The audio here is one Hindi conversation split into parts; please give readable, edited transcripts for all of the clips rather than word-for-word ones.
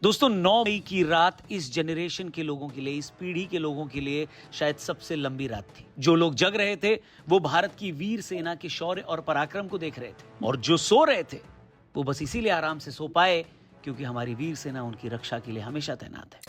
दोस्तों 9 मई की रात इस जनरेशन के लोगों के लिए, इस पीढ़ी के लोगों के लिए शायद सबसे लंबी रात थी। जो लोग जग रहे थे वो भारत की वीर सेना के शौर्य और पराक्रम को देख रहे थे, और जो सो रहे थे वो बस इसीलिए आराम से सो पाए क्योंकि हमारी वीर सेना उनकी रक्षा के लिए हमेशा तैनात है।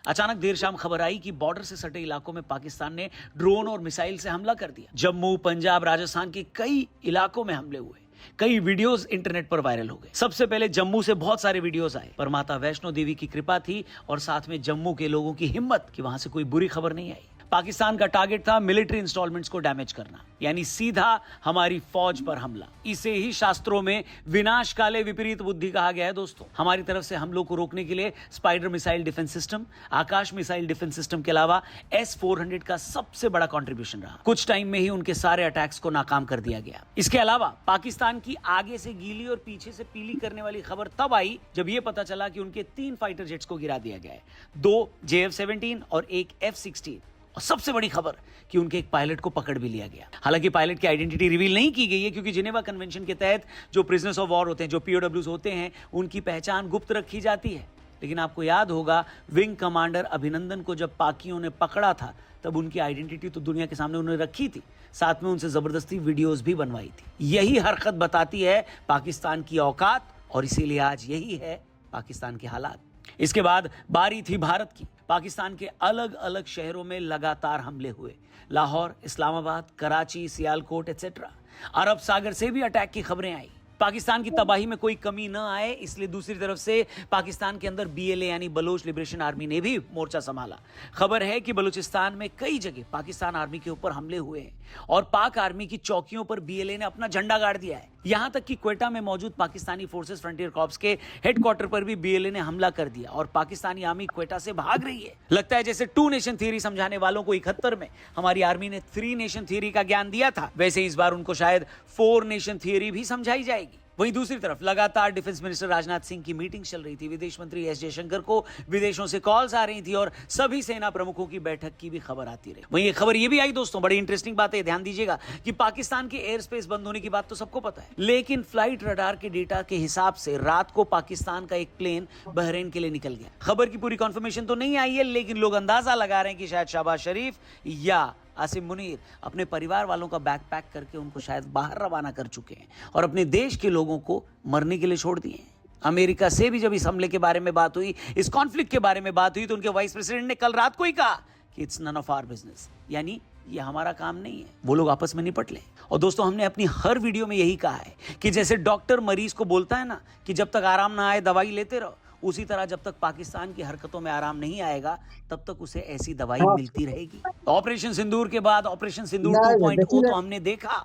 अचानक देर शाम खबर आई कि बॉर्डर से सटे इलाकों में पाकिस्तान ने ड्रोन और मिसाइल से हमला कर दिया। जम्मू, पंजाब, राजस्थान के कई इलाकों में हमले हुए। कई वीडियोस इंटरनेट पर वायरल हो गए। सबसे पहले जम्मू से बहुत सारे वीडियोस आए, पर माता वैष्णो देवी की कृपा थी और साथ में जम्मू के लोगों की हिम्मत कि वहां से कोई बुरी खबर नहीं आई। पाकिस्तान का टारगेट था मिलिट्री इंस्टॉलमेंट्स को डैमेज करना, यानी सीधा हमारी फौज पर हमला। इसे ही शास्त्रों में विनाश काले विपरीत बुद्धि कहा गया है। दोस्तों, हमारी तरफ से हमलों को रोकने के लिए स्पाइडर मिसाइल डिफेंस सिस्टम, आकाश मिसाइल डिफेंस सिस्टम के अलावा S-400 का सबसे बड़ा कंट्रीब्यूशन रहा। कुछ टाइम में ही उनके सारे अटैक्स को नाकाम कर दिया गया। इसके अलावा पाकिस्तान की आगे से गीली और पीछे से पीली करने वाली खबर तब आई जब यह पता चला कि उनके 3 फाइटर जेट्स को गिरा दिया गया है, 2 JF-17 और 1 F-16। और सबसे बड़ी खबर कि उनके एक पायलट को पकड़ भी लिया गया। हालांकि पायलट की आइडेंटिटी रिवील नहीं की गई है क्योंकि जिनेवा कन्वेंशन के तहत जो प्रिजनर्स ऑफ वॉर होते हैं, जो POWs होते हैं, उनकी पहचान गुप्त रखी जाती है। लेकिन आपको याद होगा, विंग कमांडर अभिनंदन को जब पाकियों ने पकड़ा था तब उनकी आइडेंटिटी तो दुनिया के सामने उन्होंने रखी थी, साथ में उनसे जबरदस्ती वीडियोस भी बनवाई थी। यही हरकत बताती है पाकिस्तान की औकात, और इसीलिए आज यही है पाकिस्तान के हालात। इसके बाद बारी थी भारत की। पाकिस्तान के अलग अलग शहरों में लगातार हमले हुए। लाहौर, इस्लामाबाद, कराची, सियालकोट एटसेट्रा। अरब सागर से भी अटैक की खबरें आई। पाकिस्तान की तबाही में कोई कमी न आए इसलिए दूसरी तरफ से पाकिस्तान के अंदर BLA यानी बलोच लिबरेशन आर्मी ने भी मोर्चा संभाला। खबर है कि बलूचिस्तान में कई जगह पाकिस्तान आर्मी के ऊपर हमले हुए हैं और पाक आर्मी की चौकियों पर BLA ने अपना झंडा गाड़ दिया है। यहां तक कि क्वेटा में मौजूद पाकिस्तानी फोर्सेस फ्रंटियर कॉर्प्स के हेडक्वार्टर पर भी BLA ने हमला कर दिया और पाकिस्तानी आर्मी क्वेटा से भाग रही है। लगता है जैसे 2 नेशन थ्योरी समझाने वालों को 71 में हमारी आर्मी ने 3 नेशन थ्योरी का ज्ञान दिया था, वैसे इस बार उनको शायद 4 नेशन थ्योरी भी समझाई जाएगी। वहीं दूसरी तरफ लगातार डिफेंस मिनिस्टर राजनाथ सिंह की मीटिंग चल रही थी। विदेश मंत्री S जयशंकर को विदेशों से कॉल्स आ रही थी और सभी सेना प्रमुखों की बैठक की भी खबर आती रही। वहीं एक खबर यह भी आई दोस्तों, बड़ी इंटरेस्टिंग बात है, ध्यान दीजिएगा कि पाकिस्तान के एयर स्पेस बंद होने की बात तो सबको पता है, लेकिन फ्लाइट रडार के डेटा के हिसाब से रात को पाकिस्तान का एक प्लेन बहरीन के लिए निकल गया। खबर की पूरी कंफर्मेशन तो नहीं आई है, लेकिन लोग अंदाजा लगा रहे हैं कि शायद शहबाज शरीफ या आसिम मुनीर अपने परिवार वालों का बैग पैक करके उनको शायद बाहर रवाना कर चुके हैं और अपने देश के लोगों को मरने के लिए छोड़ दिए हैं। अमेरिका से भी जब इस हमले के बारे में बात हुई, इस कॉन्फ्लिक्ट के बारे में बात हुई, तो उनके वाइस प्रेसिडेंट ने कल रात को ही कहा कि it's none of our business, यानी ये हमारा काम नहीं है, वो लोग आपस में निपट लें। और दोस्तों, हमने अपनी हर वीडियो में यही कहा है कि जैसे डॉक्टर मरीज को बोलता है ना कि जब तक आराम ना आए दवाई लेते रहो, उसी तरह जब तक पाकिस्तान की हरकतों में आराम नहीं आएगा तब तक उसे ऐसी दवाई मिलती रहेगी। ऑपरेशन सिंदूर के बाद ऑपरेशन सिंदूर 2.0 तो हमने देखा,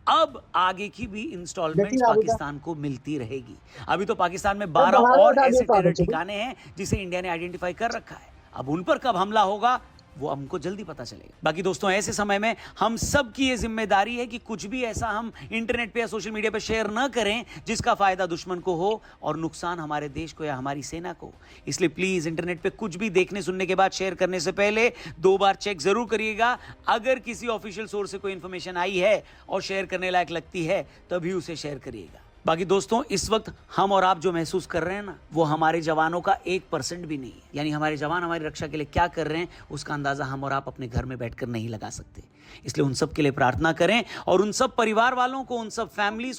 अब आगे की भी इंस्टॉलमेंट्स पाकिस्तान को मिलती रहेगी। अभी तो पाकिस्तान में 12 और ऐसे टेरर ठिकाने हैं जिसे इंडिया ने आइडेंटिफाई कर रखा है। अब उन पर कब हमला होगा वो हमको जल्दी पता चलेगा। बाकी दोस्तों, ऐसे समय में हम सब की ये जिम्मेदारी है कि कुछ भी ऐसा हम इंटरनेट पे या सोशल मीडिया पे शेयर न करें जिसका फायदा दुश्मन को हो और नुकसान हमारे देश को या हमारी सेना को। इसलिए प्लीज इंटरनेट पे कुछ भी देखने सुनने के बाद शेयर करने से पहले 2 बार चेक जरूर करिएगा। अगर किसी ऑफिशियल सोर्स से कोई इंफॉर्मेशन आई है और शेयर करने लायक लगती है तभी उसे शेयर करिएगा। बाकी दोस्तों, इस वक्त हम और आप जो महसूस कर रहे हैं ना, वो हमारे जवानों का 1% भी नहीं है। यानी हमारे जवान हमारी रक्षा के लिए क्या कर रहे हैं उसका अंदाजा हम और आप अपने घर में बैठकर नहीं लगा सकते। इसलिए उन सब के लिए प्रार्थना करें और उन सब परिवार वालों को, उन सब फैमिलीज को